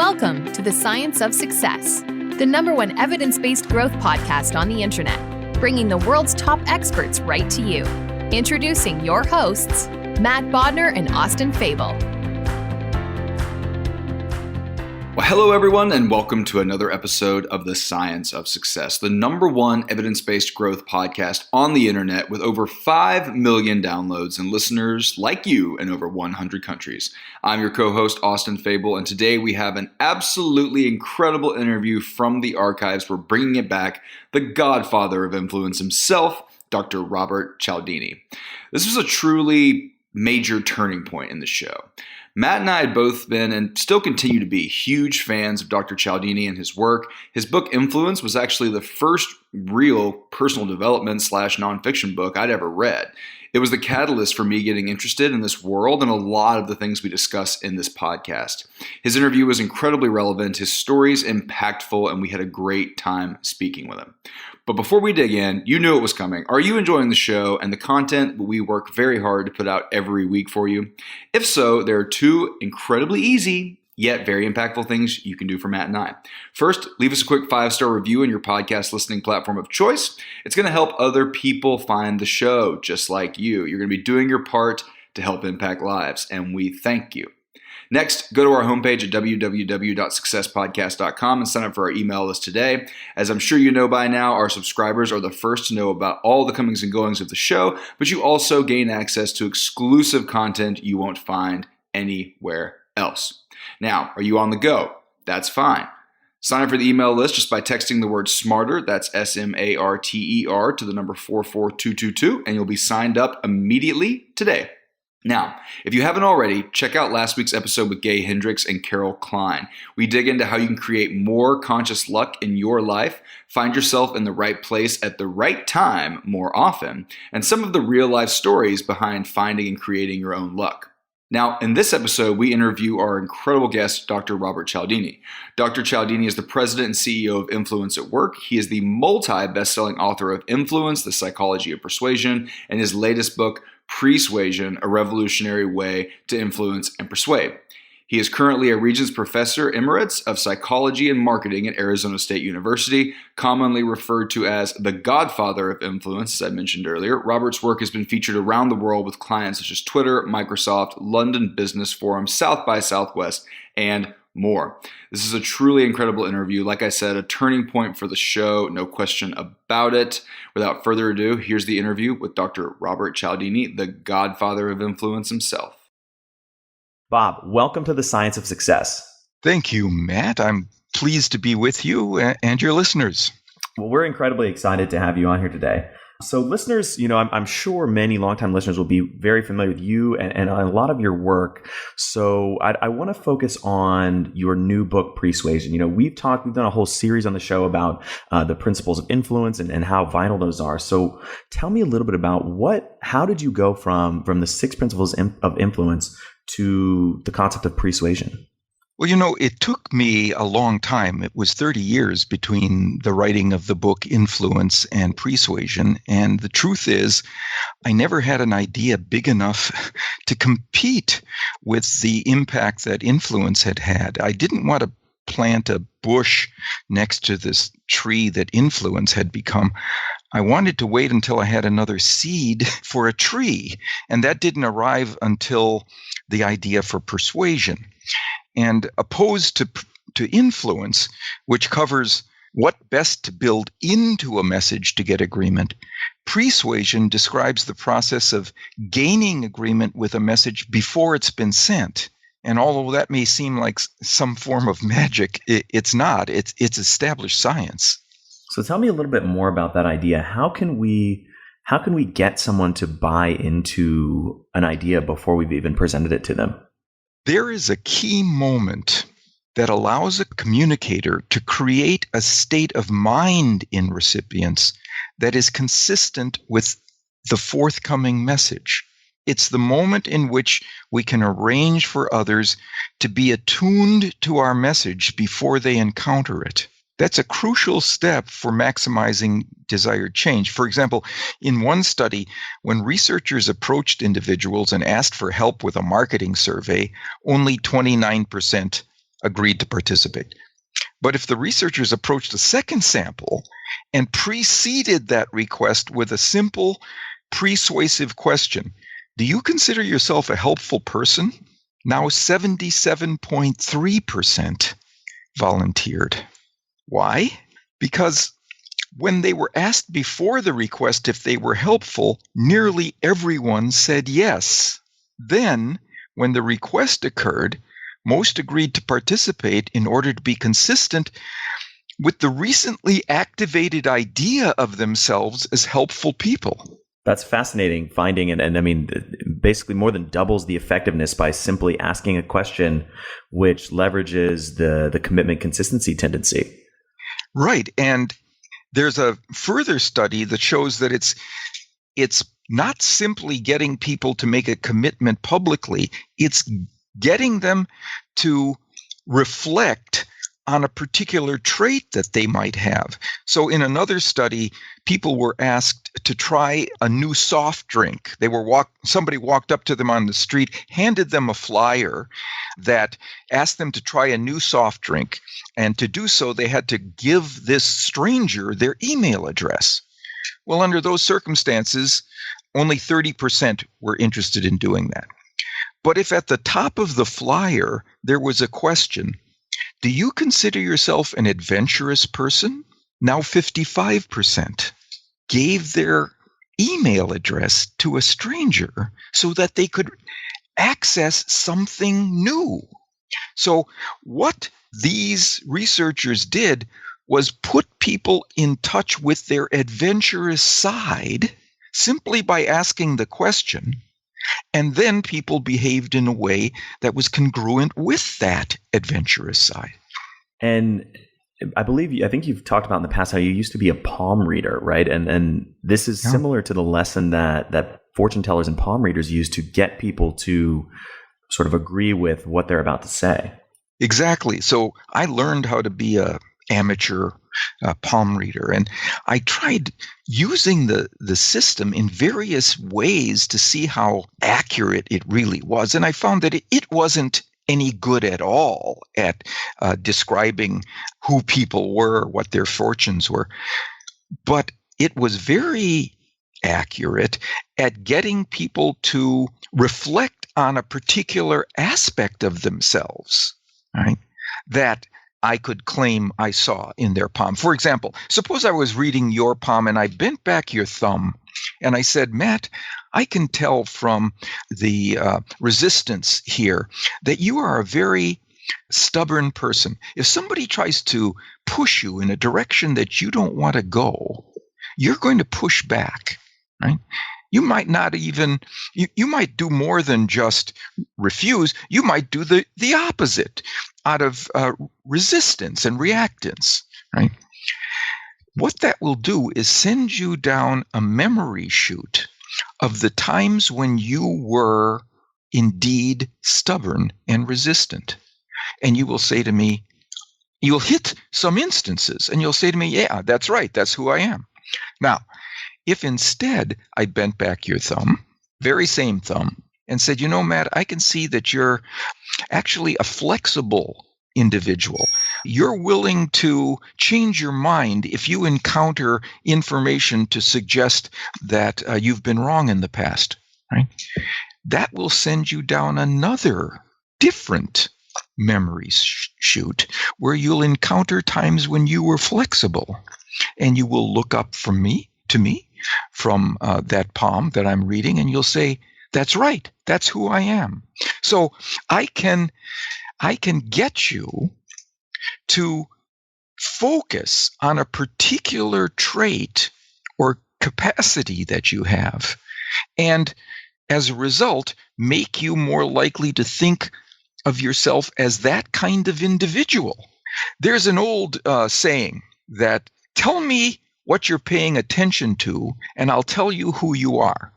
Welcome to the Science of Success, the #1 evidence-based growth podcast on the internet, bringing the world's top experts right to you. Introducing your hosts, Matt Bodner and Austin Fable. Well, hello everyone, and welcome to another episode of the Science of Success, the #1 evidence-based growth podcast on the internet with over 5 million downloads and listeners like you in over 100 countries. I'm your co-host, Austin Fable, and today we have an absolutely incredible interview from the archives. We're bringing it back, the Godfather of influence himself, Dr. Robert Cialdini. This was a truly major turning point in the show. Matt and I had both been and still continue to be huge fans of Dr. Cialdini and his work. His book Influence was actually the first real personal development / nonfiction book I'd ever read. It was the catalyst for me getting interested in this world and a lot of the things we discuss in this podcast. His interview was incredibly relevant, his stories impactful, and we had a great time speaking with him. But before we dig in, you knew it was coming. Are you enjoying the show and the content we work very hard to put out every week for you? If so, there are two incredibly easy yet very impactful things you can do for Matt and I. First, leave us a quick 5-star review in your podcast listening platform of choice. It's going to help other people find the show just like you. You're going to be doing your part to help impact lives, and we thank you. Next, go to our homepage at www.successpodcast.com and sign up for our email list today. As I'm sure you know by now, our subscribers are the first to know about all the comings and goings of the show, but you also gain access to exclusive content you won't find anywhere else. Now, are you on the go? That's fine. Sign up for the email list just by texting the word SMARTER, that's SMARTER, to the number 44222, and you'll be signed up immediately today. Now, if you haven't already, check out last week's episode with Gay Hendricks and Carol Klein. We dig into how you can create more conscious luck in your life, find yourself in the right place at the right time more often, and some of the real-life stories behind finding and creating your own luck. Now, in this episode, we interview our incredible guest, Dr. Robert Cialdini. Dr. Cialdini is the president and CEO of Influence at Work. He is the multi-best-selling author of Influence, The Psychology of Persuasion, and his latest book, Persuasion, A Revolutionary Way to Influence and Persuade. He is currently a Regents Professor Emeritus of Psychology and Marketing at Arizona State University, commonly referred to as the Godfather of Influence, as I mentioned earlier. Robert's work has been featured around the world with clients such as Twitter, Microsoft, London Business Forum, South by Southwest, and more. This is a truly incredible interview. Like I said, a turning point for the show, no question about it. Without further ado, here's the interview with Dr. Robert Cialdini, the Godfather of Influence himself. Bob, welcome to the Science of Success. Thank you, Matt. I'm pleased to be with you and your listeners. Well, we're incredibly excited to have you on here today. So listeners, I'm sure many longtime listeners will be very familiar with you and a lot of your work. So I want to focus on your new book, Persuasion. We've done a whole series on the show about the principles of influence and how vital those are. So tell me a little bit about how did you go from the 6 principles of influence to the concept of persuasion? Well, it took me a long time. It was 30 years between the writing of the book Influence and Persuasion. And the truth is, I never had an idea big enough to compete with the impact that Influence had had. I didn't want to plant a bush next to this tree that Influence had become. I wanted to wait until I had another seed for a tree. And that didn't arrive until the idea for Persuasion. And opposed to Influence, which covers what best to build into a message to get agreement, Persuasion describes the process of gaining agreement with a message before it's been sent. And although that may seem like some form of magic, it's not. It's established science. So tell me a little bit more about that idea. How can we get someone to buy into an idea before we've even presented it to them? There is a key moment that allows a communicator to create a state of mind in recipients that is consistent with the forthcoming message. It's the moment in which we can arrange for others to be attuned to our message before they encounter it. That's a crucial step for maximizing desired change. For example, in one study, when researchers approached individuals and asked for help with a marketing survey, only 29% agreed to participate. But if the researchers approached a second sample and preceded that request with a simple, persuasive question, do you consider yourself a helpful person? Now 77.3% volunteered. Why? Because when they were asked before the request if they were helpful, nearly everyone said yes. Then, when the request occurred, most agreed to participate in order to be consistent with the recently activated idea of themselves as helpful people. That's fascinating finding, and I mean, basically more than doubles the effectiveness by simply asking a question which leverages the commitment consistency tendency. Right, and there's a further study that shows that it's not simply getting people to make a commitment publicly, it's getting them to reflect on a particular trait that they might have. So in another study, people were asked to try a new soft drink. Somebody walked up to them on the street, handed them a flyer that asked them to try a new soft drink. And to do so, they had to give this stranger their email address. Well, under those circumstances, only 30% were interested in doing that. But if at the top of the flyer there was a question, do you consider yourself an adventurous person? Now 55% gave their email address to a stranger so that they could access something new. So what these researchers did was put people in touch with their adventurous side simply by asking the question. And then people behaved in a way that was congruent with that adventurous side. And I think you've talked about in the past how you used to be a palm reader, right? And this is similar to the lesson that fortune tellers and palm readers use to get people to sort of agree with what they're about to say. Exactly. So I learned how to be a amateur palm reader, and I tried using the system in various ways to see how accurate it really was, and I found that it wasn't any good at all at describing who people were, what their fortunes were, but it was very accurate at getting people to reflect on a particular aspect of themselves, right? That I could claim I saw in their palm. For example, suppose I was reading your palm and I bent back your thumb and I said, Matt, I can tell from the resistance here that you are a very stubborn person. If somebody tries to push you in a direction that you don't want to go, you're going to push back, right? You might not even, you might do more than just refuse. You might do the opposite out of resistance and reactance, right? What that will do is send you down a memory chute of the times when you were indeed stubborn and resistant. And you will say to me, you'll hit some instances and you'll say to me, yeah, that's right. That's who I am. Now, if instead I bent back your thumb, very same thumb, and said, you know, Matt, I can see that you're actually a flexible individual. You're willing to change your mind if you encounter information to suggest that you've been wrong in the past, right? That will send you down another different memory chute where you'll encounter times when you were flexible, and you will look up to me from that palm that I'm reading, and you'll say, that's right, that's who I am. So I can get you to focus on a particular trait or capacity that you have, and as a result, make you more likely to think of yourself as that kind of individual. There's an old saying that, tell me what you're paying attention to, and I'll tell you who you are.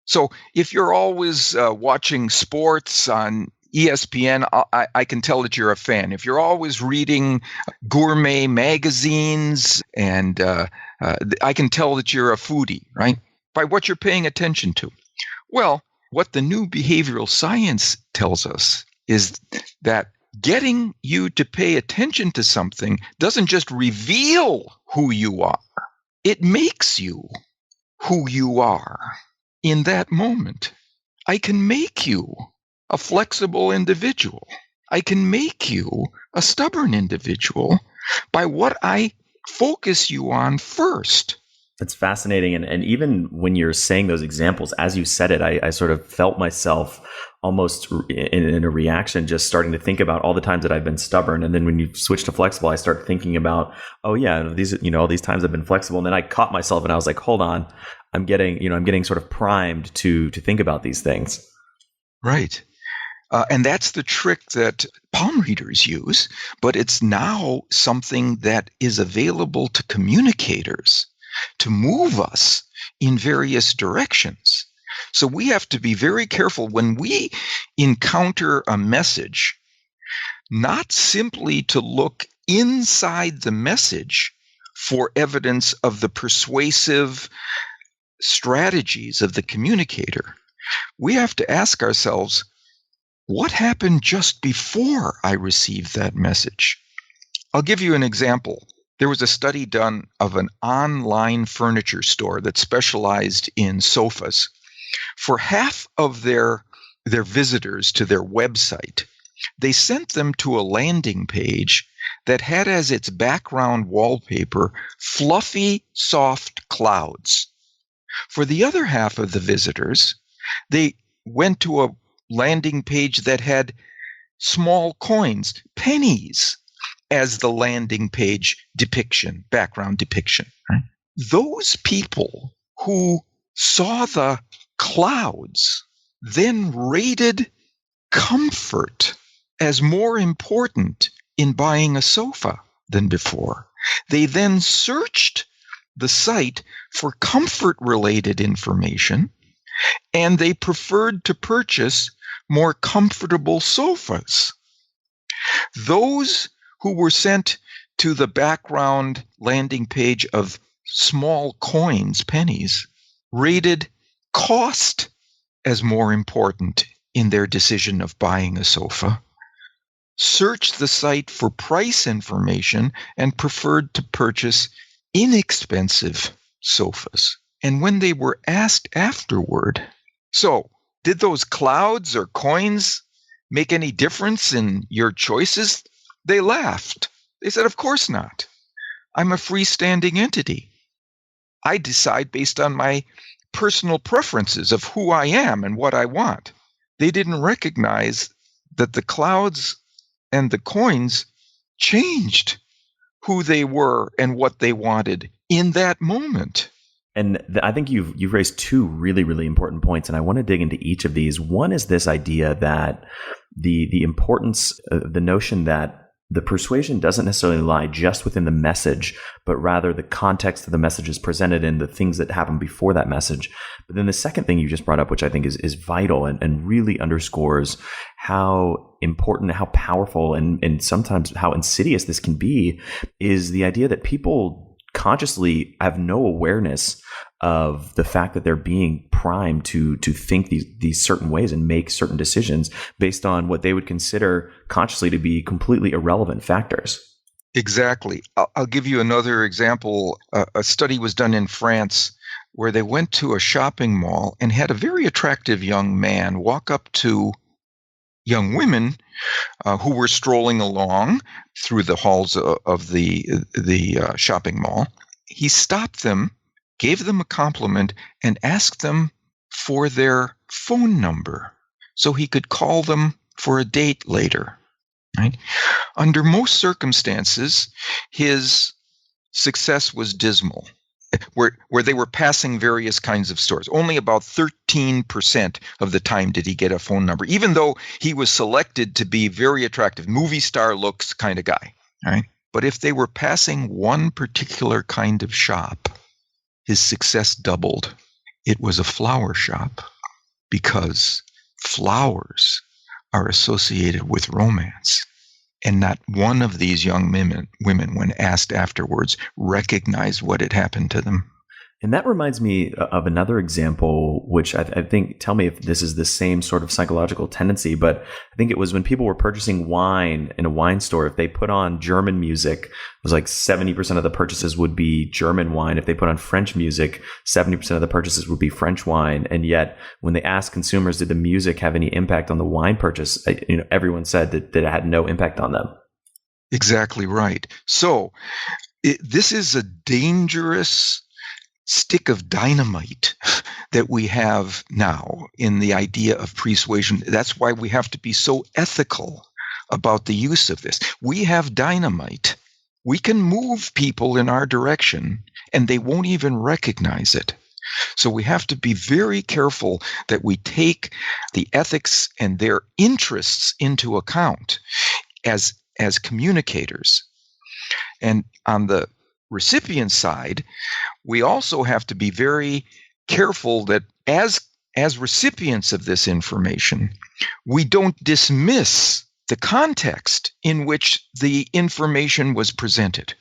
So if you're always watching sports on ESPN, I can tell that you're a fan. If you're always reading gourmet magazines, and I can tell that you're a foodie, right? By what you're paying attention to. Well, what the new behavioral science tells us is that getting you to pay attention to something doesn't just reveal who you are. It makes you who you are in that moment. I can make you a flexible individual. I can make you a stubborn individual by what I focus you on first. It's fascinating. And even when you're saying those examples, as you said it, I sort of felt myself almost in a reaction, just starting to think about all the times that I've been stubborn. And then when you switch to flexible, I start thinking about, oh yeah, all these times I've been flexible. And then I caught myself and I was like, hold on, I'm getting sort of primed to think about these things. Right. And that's the trick that palm readers use, but it's now something that is available to communicators to move us in various directions. So we have to be very careful when we encounter a message, not simply to look inside the message for evidence of the persuasive strategies of the communicator. We have to ask ourselves, what happened just before I received that message? I'll give you an example. There was a study done of an online furniture store that specialized in sofas. For half of their visitors to their website, they sent them to a landing page that had as its background wallpaper fluffy, soft clouds. For the other half of the visitors, they went to a landing page that had small coins, pennies, as the landing page depiction, background depiction. Right? Those people who saw the clouds then rated comfort as more important in buying a sofa than before. They then searched the site for comfort-related information, and they preferred to purchase more comfortable sofas. Those who were sent to the background landing page of small coins, pennies, rated cost as more important in their decision of buying a sofa, searched the site for price information, and preferred to purchase inexpensive sofas. And when they were asked afterward, so did those clouds or coins make any difference in your choices? They laughed. They said, of course not. I'm a freestanding entity. I decide based on my personal preferences of who I am and what I want. They didn't recognize that the clouds and the coins changed who they were and what they wanted in that moment. And I think you've raised two really, really important points, and I want to dig into each of these. One is this idea that the importance, the notion that the persuasion doesn't necessarily lie just within the message, but rather the context of the message is presented in the things that happen before that message. But then the second thing you just brought up, which I think is vital and really underscores how important, how powerful, and sometimes how insidious this can be, is the idea that people consciously have no awareness of the fact that they're being primed to think these certain ways and make certain decisions based on what they would consider consciously to be completely irrelevant factors. Exactly. I'll give you another example. A study was done in France where they went to a shopping mall and had a very attractive young man walk up to young women who were strolling along through the halls of the shopping mall. He stopped them, gave them a compliment, and asked them for their phone number so he could call them for a date later. Right? Under most circumstances, his success was dismal. Where they were passing various kinds of stores. Only about 13% of the time did he get a phone number, even though he was selected to be very attractive, movie star looks kind of guy. Right? But if they were passing one particular kind of shop, his success doubled. It was a flower shop, because flowers are associated with romance. And not one of these young women, when asked afterwards, recognized what had happened to them. And that reminds me of another example, which I think, tell me if this is the same sort of psychological tendency, but I think it was when people were purchasing wine in a wine store, if they put on German music, it was like 70% of the purchases would be German wine. If they put on French music, 70% of the purchases would be French wine. And yet when they asked consumers, did the music have any impact on the wine purchase, everyone said that it had no impact on them. Exactly right. So this is a dangerous stick of dynamite that we have now in the idea of persuasion. That's why we have to be so ethical about the use of this. We have dynamite. We can move people in our direction and they won't even recognize it. So we have to be very careful that we take the ethics and their interests into account as communicators. And on the recipient side, we also have to be very careful that as recipients of this information, we don't dismiss the context in which the information was presented.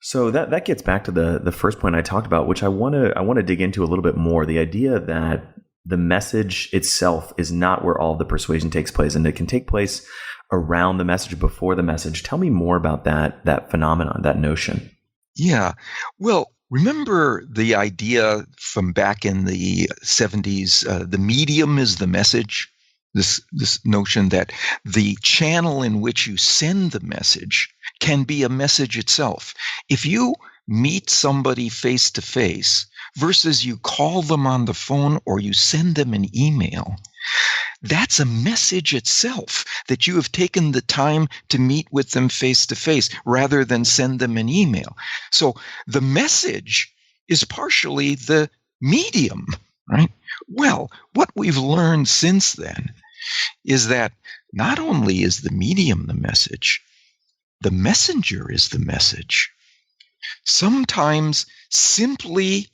So that gets back to the first point I talked about, which I want to dig into a little bit more. The idea that the message itself is not where all the persuasion takes place, and it can take place around the message, before the message. Tell me more about that phenomenon, that notion. Yeah. Well, remember the idea from back in the 70s, the medium is the message? This notion that the channel in which you send the message can be a message itself. If you meet somebody face to face versus you call them on the phone or you send them an email, that's a message itself, that you have taken the time to meet with them face to face rather than send them an email. So the message is partially the medium, right? Well, what we've learned since then is that not only is the medium the message, the messenger is the message. Sometimes simply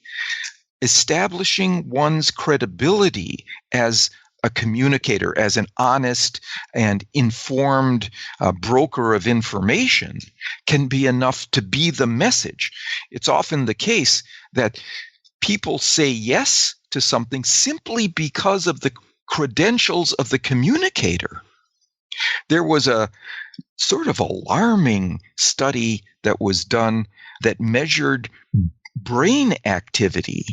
establishing one's credibility as a communicator, as an honest and informed broker of information, can be enough to be the message. It's often the case that people say yes to something simply because of the credentials of the communicator. There was a sort of alarming study that was done that measured brain activity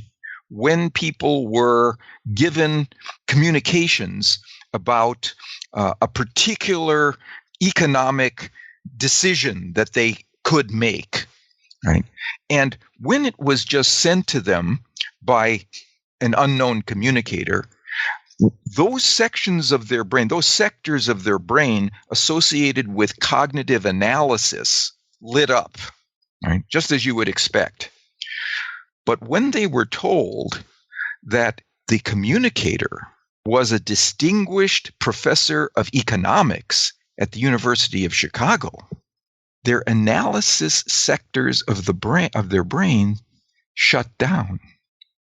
when people were given communications about a particular economic decision that they could make, right? And when it was just sent to them by an unknown communicator, those sections of their brain, those sectors of their brain associated with cognitive analysis lit up, right? Just as you would expect. But when they were told that the communicator was a distinguished professor of economics at the University of Chicago, their analysis sectors of their brain shut down.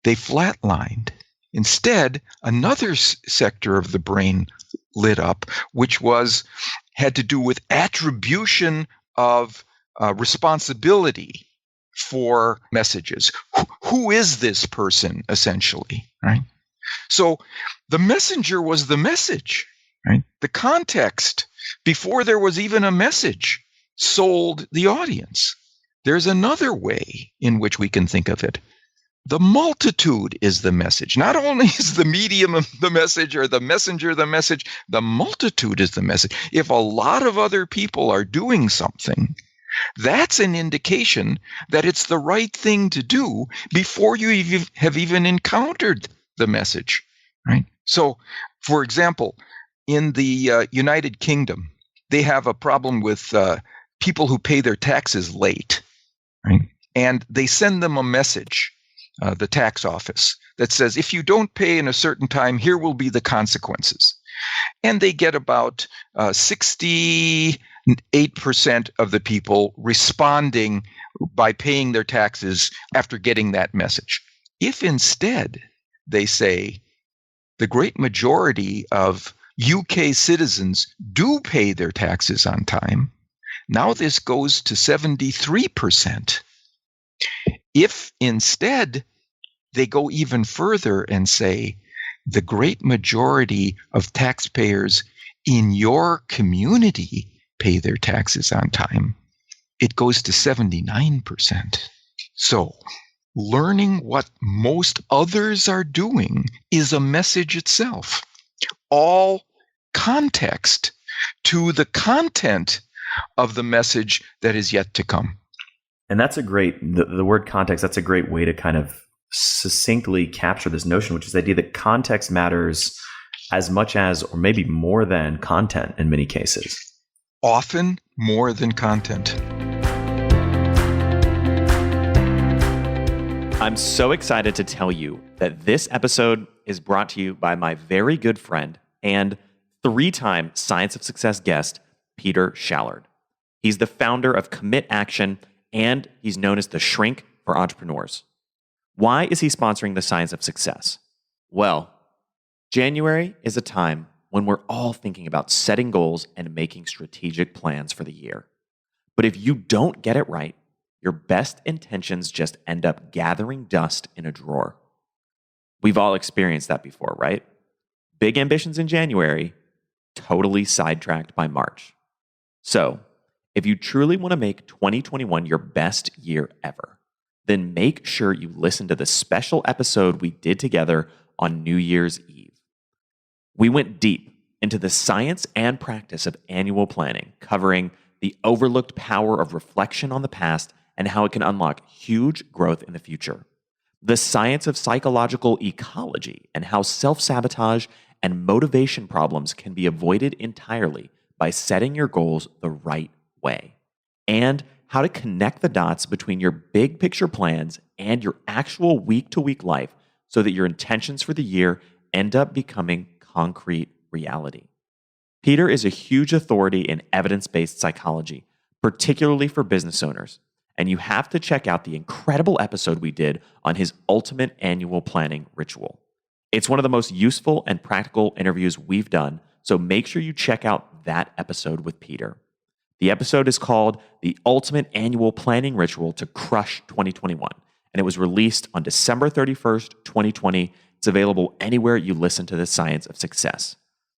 They flatlined. Instead, another sector of the brain lit up, which had to do with attribution of responsibility for messages. Who is this person, essentially, right? So the messenger was the message, right? The context, before there was even a message, sold the audience. There's another way in which we can think of it. The multitude is the message. Not only is the medium of the message or the messenger the message, the multitude is the message. If a lot of other people are doing something, that's an indication that it's the right thing to do before you have even encountered the message, right? So, for example, in the United Kingdom, they have a problem with people who pay their taxes late, right? And they send them a message, the tax office, that says, if you don't pay in a certain time, here will be the consequences. And they get about 68% of the people responding by paying their taxes after getting that message. If instead they say the great majority of UK citizens do pay their taxes on time, now this goes to 73%. If instead they go even further and say the great majority of taxpayers in your community pay their taxes on time. It goes to 79%. So learning what most others are doing is a message itself. All context to the content of the message that is yet to come. And that's the word context, that's a great way to kind of succinctly capture this notion, which is the idea that context matters as much as, or maybe more than, content in many cases. Often more than content. I'm so excited to tell you that this episode is brought to you by my very good friend and 3-time Science of Success guest, Peter Shallard. He's the founder of Commit Action, and he's known as the Shrink for Entrepreneurs. Why is he sponsoring the Science of Success? Well, January is a time when we're all thinking about setting goals and making strategic plans for the year. But if you don't get it right, your best intentions just end up gathering dust in a drawer. We've all experienced that before, right? Big ambitions in January, totally sidetracked by March. So, if you truly want to make 2021 your best year ever, then make sure you listen to the special episode we did together on New Year's Eve. We went deep into the science and practice of annual planning, covering the overlooked power of reflection on the past and how it can unlock huge growth in the future, the science of psychological ecology and how self-sabotage and motivation problems can be avoided entirely by setting your goals the right way, and how to connect the dots between your big picture plans and your actual week-to-week life so that your intentions for the year end up becoming concrete reality. Peter is a huge authority in evidence-based psychology, particularly for business owners, and you have to check out the incredible episode we did on his ultimate annual planning ritual. It's one of the most useful and practical interviews we've done, so make sure you check out that episode with Peter. The episode is called The Ultimate Annual Planning Ritual to Crush 2021, and it was released on December 31st, 2020. It's available anywhere you listen to The Science of Success.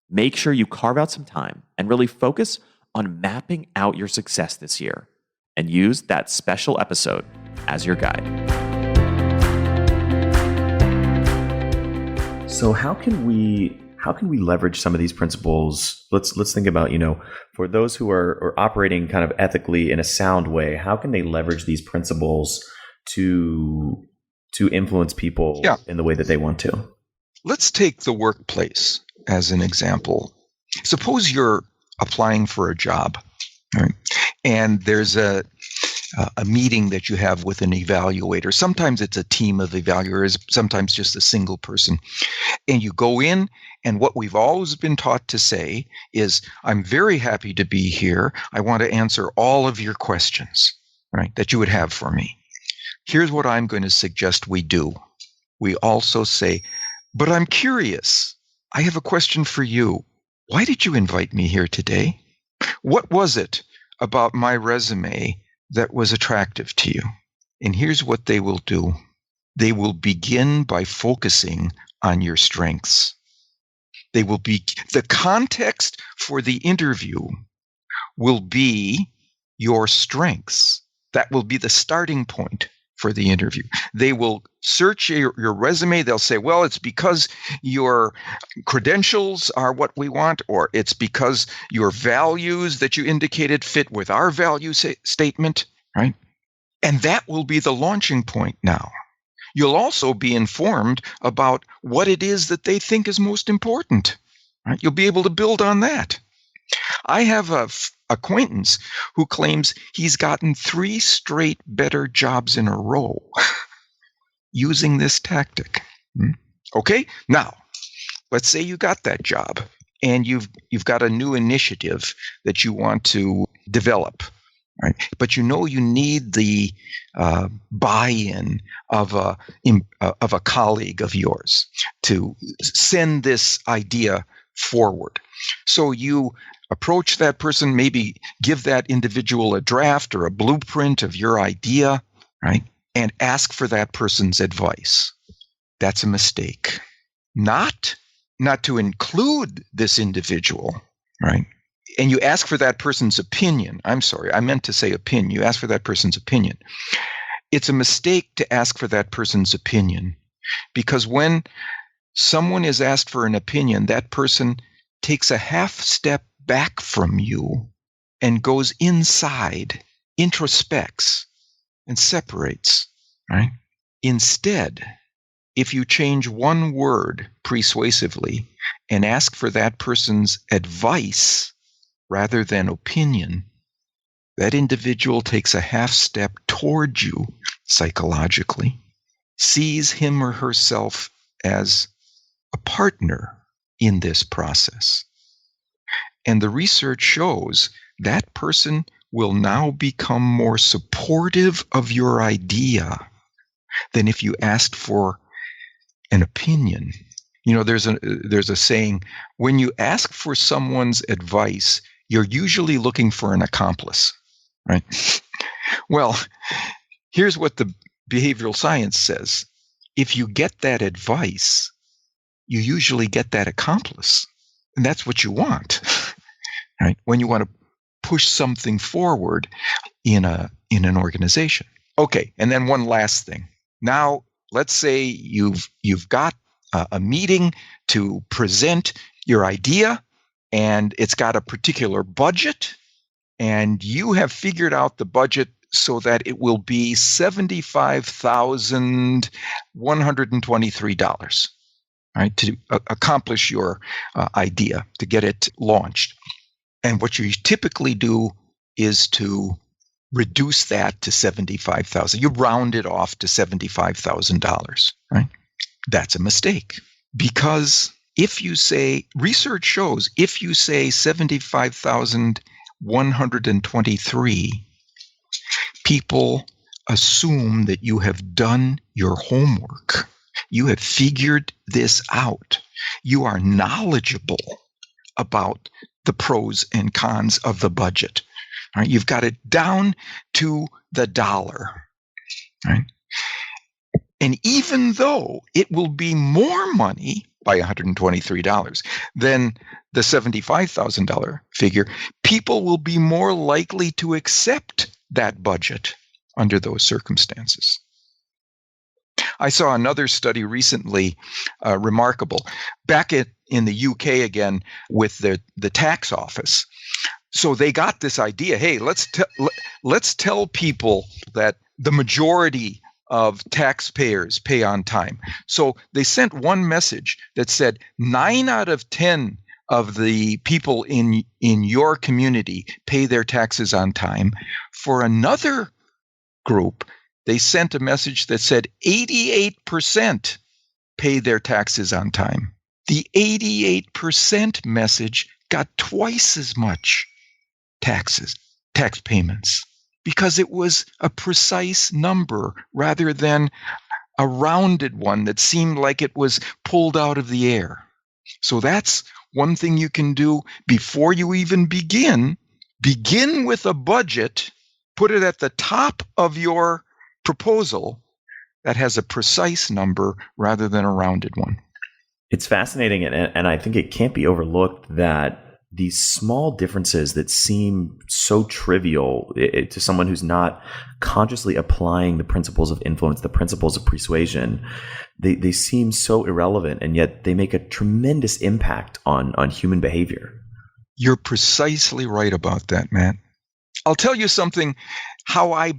Make sure you carve out some time and really focus on mapping out your success this year, and use that special episode as your guide. So how can we leverage some of these principles? Let's think about, for those who are operating kind of ethically in a sound way, how can they leverage these principles to influence people in the way that they want to? Let's take the workplace as an example. Suppose you're applying for a job, right? And there's a meeting that you have with an evaluator. Sometimes it's a team of evaluators, sometimes just a single person. And you go in, and what we've always been taught to say is, I'm very happy to be here. I want to answer all of your questions, right, that you would have for me. Here's what I'm going to suggest we do. We also say, but I'm curious. I have a question for you. Why did you invite me here today? What was it about my resume that was attractive to you? And here's what they will do. They will begin by focusing on your strengths. The context for the interview will be your strengths. That will be the starting point for the interview. They will search your resume. They'll say, well, it's because your credentials are what we want, or it's because your values that you indicated fit with our value statement, right? And that will be the launching point now. You'll also be informed about what it is that they think is most important, right? You'll be able to build on that. I have a acquaintance who claims he's gotten 3 straight better jobs in a row using this tactic. Okay, now let's say you got that job and you've got a new initiative that you want to develop, right? But you need the buy-in of a colleague of yours to send this idea forward. So you approach that person, maybe give that individual a draft or a blueprint of your idea, right? And ask for that person's advice. that's a mistake. Not to include this individual, right? And you ask for that person's opinion. I'm sorry, I meant to say opinion. You ask for that person's opinion. It's a mistake to ask for that person's opinion, because when someone is asked for an opinion, that person takes a half step back from you and goes inside, introspects, and separates, right? Instead, if you change one word persuasively and ask for that person's advice rather than opinion, that individual takes a half step toward you psychologically, sees him or herself as a partner in this process. And the research shows that person will now become more supportive of your idea than if you asked for an opinion. You know, there's a saying, when you ask for someone's advice, you're usually looking for an accomplice, right? Well, here's what the behavioral science says. If you get that advice, you usually get that accomplice. And that's what you want, right? When you want to push something forward in an organization. Okay, and then one last thing. Now, let's say you've got a meeting to present your idea, and it's got a particular budget, and you have figured out the budget so that it will be $75,123, right, to accomplish your idea, to get it launched. And what you typically do is to reduce that to $75,000. You round it off to $75,000, right? That's a mistake, because if you say, research shows, if you say 75,123, people assume that you have done your homework. You have figured this out. You are knowledgeable about the pros and cons of the budget. All right? You've got it down to the dollar. Right? And even though it will be more money by $123 than the $75,000 figure, people will be more likely to accept that budget under those circumstances. I saw another study recently, remarkable, back in the UK again with the tax office. So they got this idea, hey, let's tell people that the majority of taxpayers pay on time. So they sent one message that said 9 out of 10 of the people in your community pay their taxes on time. For another group, they sent a message that said 88% pay their taxes on time. The 88% message got twice as much tax payments, because it was a precise number rather than a rounded one that seemed like it was pulled out of the air. So that's one thing you can do before you even begin. Begin with a budget, put it at the top of your proposal that has a precise number rather than a rounded one. It's fascinating, and I think it can't be overlooked that these small differences that seem so trivial to someone who's not consciously applying the principles of influence, the principles of persuasion, they seem so irrelevant, and yet they make a tremendous impact on human behavior. You're precisely right about that, Matt. I'll tell you something, how I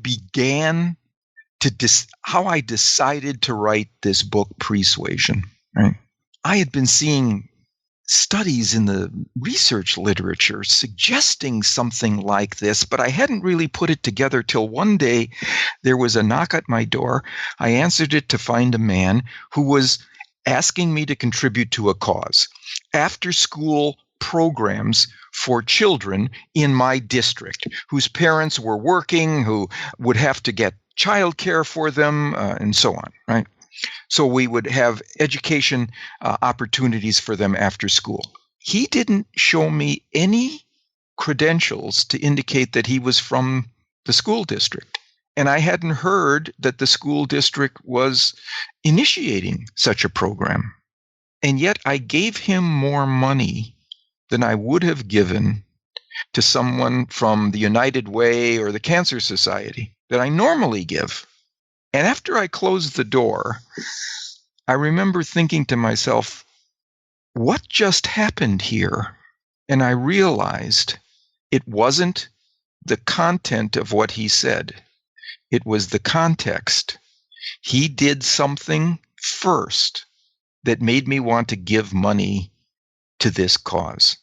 decided to write this book, Persuasion, right? I had been seeing studies in the research literature suggesting something like this, but I hadn't really put it together till one day there was a knock at my door. I answered it to find a man who was asking me to contribute to a cause. After school programs for children in my district whose parents were working, who would have to get childcare for them, and so on, right? So we would have education opportunities for them after school. He didn't show me any credentials to indicate that he was from the school district. And I hadn't heard that the school district was initiating such a program. And yet I gave him more money than I would have given to someone from the United Way or the Cancer Society that I normally give. And after I closed the door, I remember thinking to myself, what just happened here? And I realized it wasn't the content of what he said. It was the context. He did something first that made me want to give money to this cause.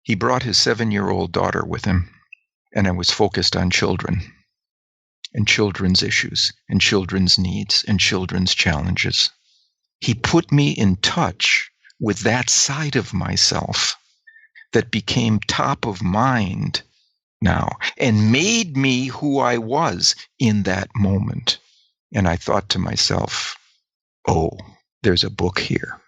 He brought his 7-year-old daughter with him, and I was focused on children and children's issues and children's needs and children's challenges. He put me in touch with that side of myself that became top of mind now and made me who I was in that moment. And I thought to myself, oh, there's a book here.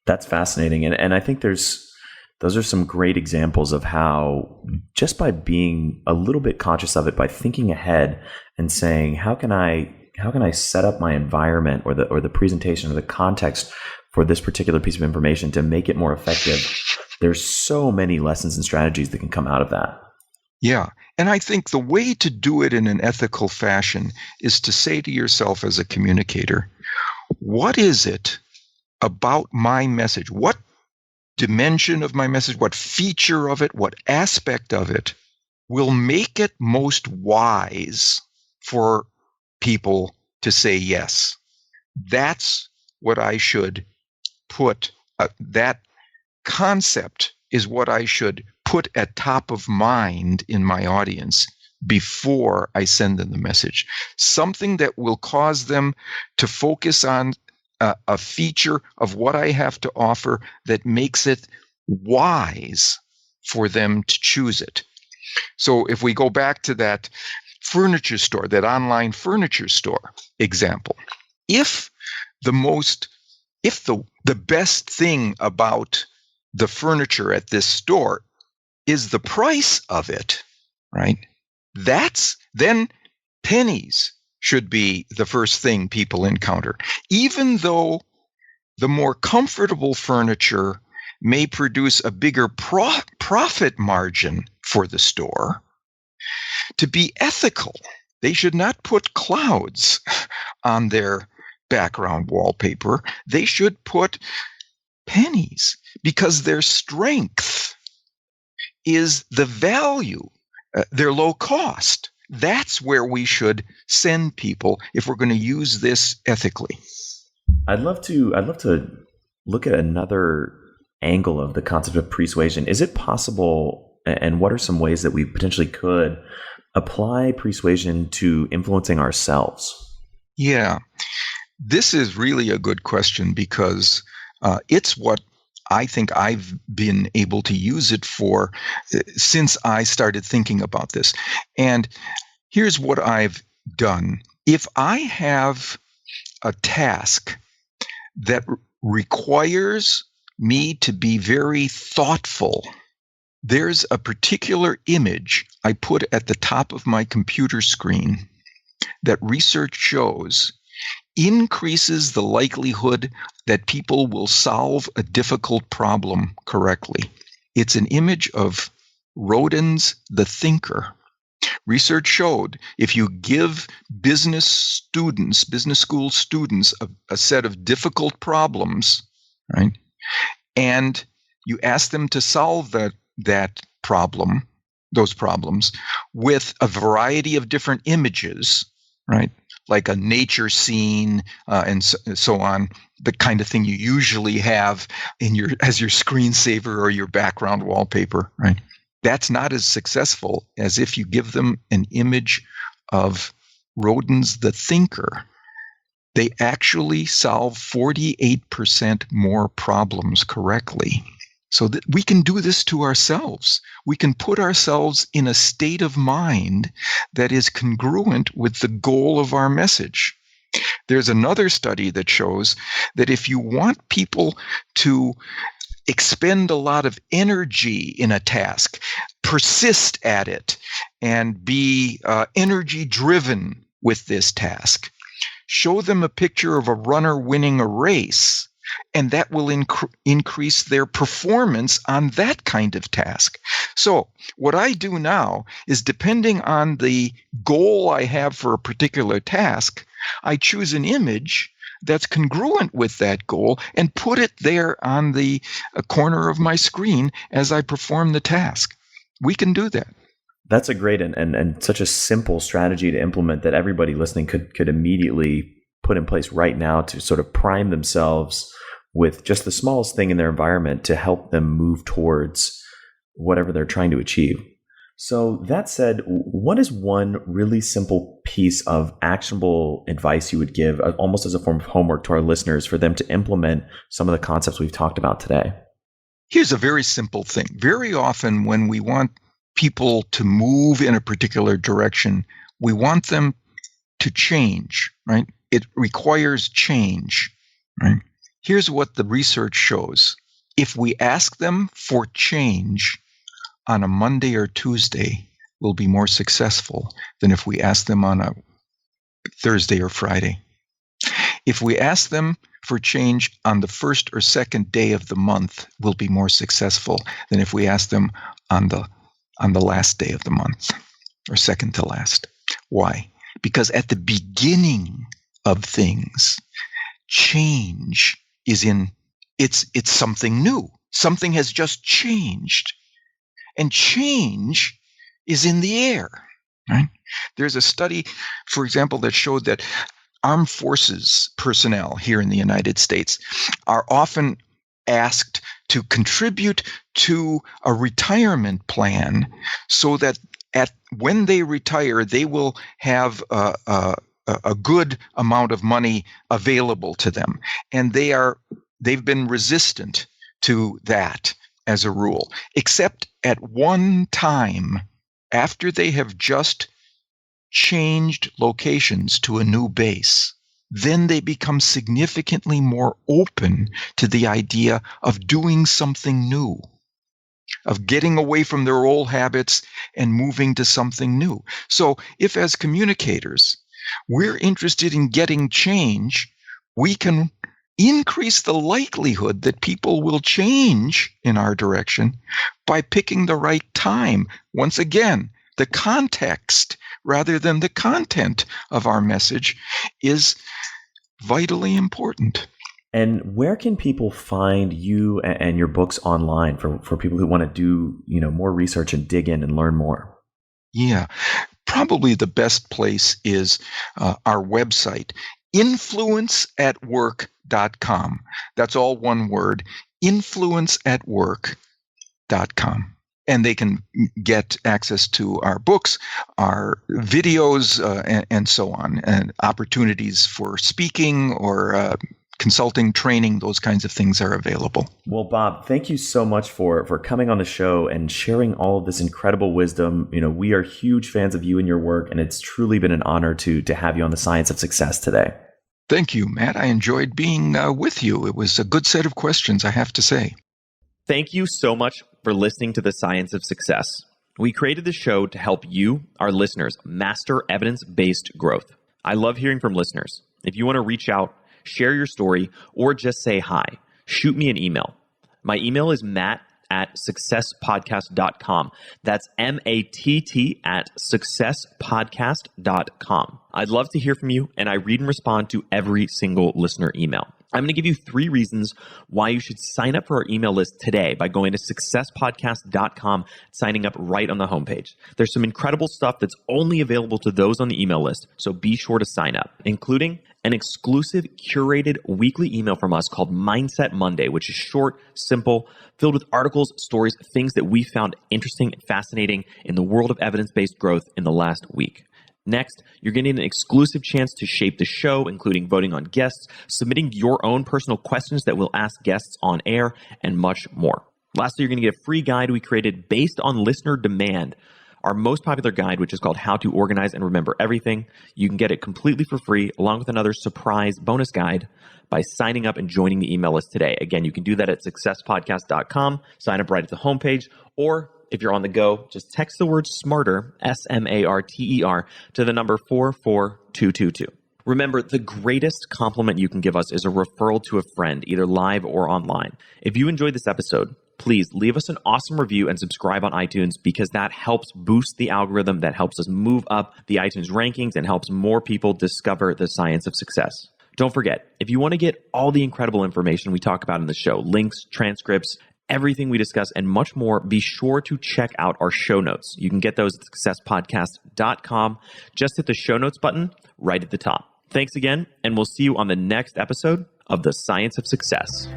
That's fascinating. And I think those are some great examples of how just by being a little bit conscious of it, by thinking ahead and saying, how can I set up my environment or the presentation or the context for this particular piece of information to make it more effective? There's so many lessons and strategies that can come out of that. Yeah. And I think the way to do it in an ethical fashion is to say to yourself as a communicator, what is it about my message? What dimension of my message, what feature of it, what aspect of it will make it most wise for people to say yes? That's what I should put, that concept is what I should put at top of mind in my audience before I send them the message. Something that will cause them to focus on a feature of what I have to offer that makes it wise for them to choose it. So if we go back to that furniture store, that online furniture store example, if the best thing about the furniture at this store is the price of it, right? Then pennies should be the first thing people encounter. Even though the more comfortable furniture may produce a bigger profit margin for the store, to be ethical, they should not put clouds on their background wallpaper. They should put pennies, because their strength is the value, their low cost. That's where we should send people if we're going to use this ethically. I'd love to look at another angle of the concept of persuasion. Is it possible, and what are some ways that we potentially could apply persuasion to influencing ourselves? Yeah, this is really a good question, because it's what I think I've been able to use it for since I started thinking about this. And here's what I've done. If I have a task that requires me to be very thoughtful, there's a particular image I put at the top of my computer screen that research shows increases the likelihood that people will solve a difficult problem correctly. It's an image of Rodin's The Thinker. Research showed if you give business school students, a set of difficult problems, right, and you ask them to solve that problem, those problems, with a variety of different images, right, like a nature scene and so on, the kind of thing you usually have as your screensaver or your background wallpaper, right? That's not as successful as if you give them an image of Rodin's The Thinker. They actually solve 48% more problems correctly. So that we can do this to ourselves. We can put ourselves in a state of mind that is congruent with the goal of our message. There's another study that shows that if you want people to expend a lot of energy in a task, persist at it, and be energy driven with this task. Show them a picture of a runner winning a race, and that will increase their performance on that kind of task. So what I do now is, depending on the goal I have for a particular task, I choose an image that's congruent with that goal and put it there on the corner of my screen as I perform the task. We can do that. That's a great and such a simple strategy to implement that everybody listening could immediately put in place right now to sort of prime themselves with just the smallest thing in their environment to help them move towards whatever they're trying to achieve. So that said, what is one really simple piece of actionable advice you would give, almost as a form of homework to our listeners, for them to implement some of the concepts we've talked about today? Here's a very simple thing. Very often when we want people to move in a particular direction, we want them to change, right? It requires change, right? Here's what the research shows. If we ask them for change on a Monday or Tuesday, we'll be more successful than if we ask them on a Thursday or Friday. If we ask them for change on the first or second day of the month, we'll be more successful than if we ask them on the last day of the month, or second to last. Why? Because at the beginning of things, change is it's something new. Something has just changed. And change is in the air, right? There's a study, for example, that showed that armed forces personnel here in the United States are often asked to contribute to a retirement plan so that when they retire, they will have a good amount of money available to them. And they've been resistant to that as a rule, except at one time after they have just changed locations to a new base. Then they become significantly more open to the idea of doing something new, of getting away from their old habits and moving to something new. So if, as communicators, we're interested in getting change, we can increase the likelihood that people will change in our direction by picking the right time. Once again, the context rather than the content of our message is vitally important. And where can people find you and your books online for people who want to do, more research and dig in and learn more? Yeah, probably the best place is our website, influenceatwork.com. That's all one word, influenceatwork.com. And they can get access to our books, our videos, and so on, and opportunities for speaking or consulting, training, those kinds of things are available. Well, Bob, thank you so much for coming on the show and sharing all of this incredible wisdom. We are huge fans of you and your work, and it's truly been an honor to have you on the Science of Success today. Thank you, Matt. I enjoyed being with you. It was a good set of questions, I have to say. Thank you so much for listening to the Science of Success. We created the show to help you, our listeners, master evidence-based growth. I love hearing from listeners. If you want to reach out, share your story, or just say hi, shoot me an email. My email is matt@successpodcast.com. That's matt@successpodcast.com. I'd love to hear from you, and I read and respond to every single listener email. I'm going to give you 3 reasons why you should sign up for our email list today by going to successpodcast.com, signing up right on the homepage. There's some incredible stuff that's only available to those on the email list, so be sure to sign up, including an exclusive curated weekly email from us called Mindset Monday, which is short, simple, filled with articles, stories, things that we found interesting and fascinating in the world of evidence-based growth in the last week. Next, you're getting an exclusive chance to shape the show, including voting on guests, submitting your own personal questions that we'll ask guests on air, and much more. Lastly, you're going to get a free guide we created based on listener demand, our most popular guide, which is called How to Organize and Remember Everything. You can get it completely for free, along with another surprise bonus guide by signing up and joining the email list today. Again, you can do that at successpodcast.com, sign up right at the homepage, or if you're on the go, just text the word SMARTER, SMARTER, to the number 44222. Remember, the greatest compliment you can give us is a referral to a friend, either live or online. If you enjoyed this episode, please leave us an awesome review and subscribe on iTunes, because that helps boost the algorithm, that helps us move up the iTunes rankings and helps more people discover the science of success. Don't forget, if you want to get all the incredible information we talk about in the show, links, transcripts, everything we discuss, and much more, be sure to check out our show notes. You can get those at successpodcast.com. Just hit the show notes button right at the top. Thanks again, and we'll see you on the next episode of The Science of Success.